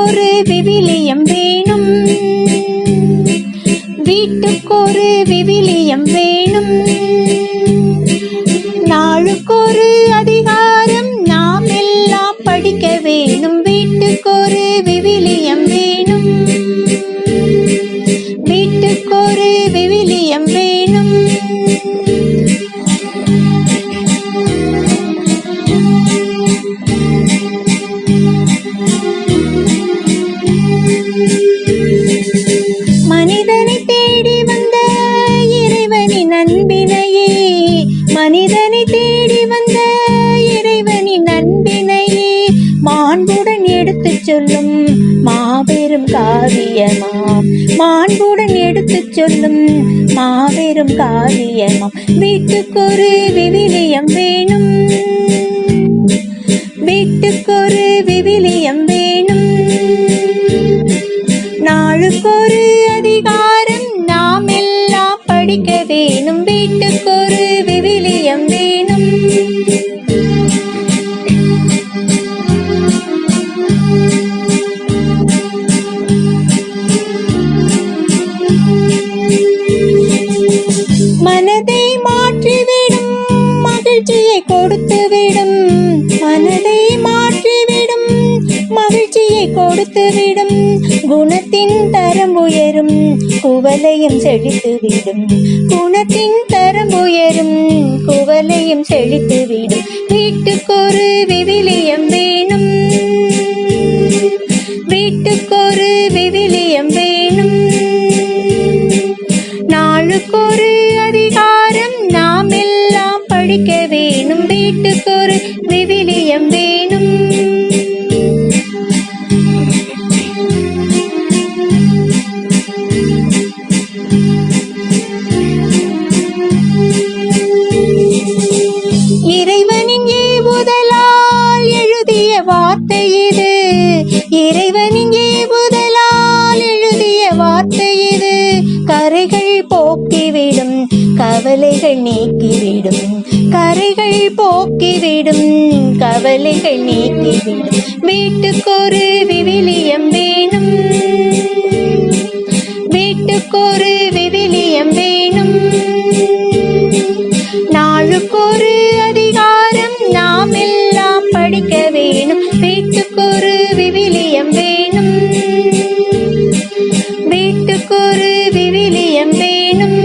வீட்டுக்கொரு விவிலியம் வேணும், வீட்டுக்கொரு விவிலியம் வேணும். நாளுக்கொரு அதிகாரம் நாம் எல்லாம் படிக்க வேணும். வீட்டுக்கொரு விவிலியம் வேணும், வீட்டுக்கொரு விவிலியம் வேணும். மனிதனை தேடி வந்த இறைவனின் அன்பினையே, மனிதனை தேடி வந்த இறைவனின் அன்பினையே மாண்புடன் எடுத்துச் சொல்லும் மாபெரும் காவியமாம், மாண்புடன் எடுத்துச் சொல்லும் மாபெரும் காவியமாம். வீட்டுக்கொரு விவிலியம் வேணும், வீட்டுக்கொரு விவிலியம் வேணும். நாளுக்கொரு அதிகாரம் நாம் எல்லாம் படிக்க வேணும். வீட்டுக்கொரு விவிலியம் வேணும். மனதை மாற்றிவிடும், மகிழ்ச்சியை கொடுத்துவிடும், மனதை மாற்றிவிடும், மகிழ்ச்சியை கொடுத்துவிடும். குணத்தின் தரம் உயரும், குவலையும் செழித்துவிடும், குணத்தின் தரம் உயரும், குவலையும் செழித்துவிடும். வீட்டுக்கொரு விவிலியம் வேணும், வீட்டுக்கொரு விவிலியம் வேணும். நாளுக்கொரு அதிகாரம் நாம் எல்லாம் படிக்க வேணும். வீட்டுக்கொரு விவிலியம் வேணும். இறைவனின் ஏவுதலால் எழுதிய வார்த்தை இது, இறைவனின் ஏவுதலால் எழுதிய வார்த்தை இது. கரைகள் போக்கிவிடும், கவலைகள் நீக்கிவிடும், கரைகள் போக்கிவிடும், கவலைகள் நீக்கிவிடும். வீட்டுக்கொரு விவிலியம் வேணும், வீட்டுக்கொரு விவிலியம் வேணும். நாளுக்கொரு அதிகாரம் நாம் எல்லாம் படிக்க வேணும். வீட்டுக்கொரு விவிலியம் வேணும், வீட்டுக்கொரு விவிலியம் வேணும்.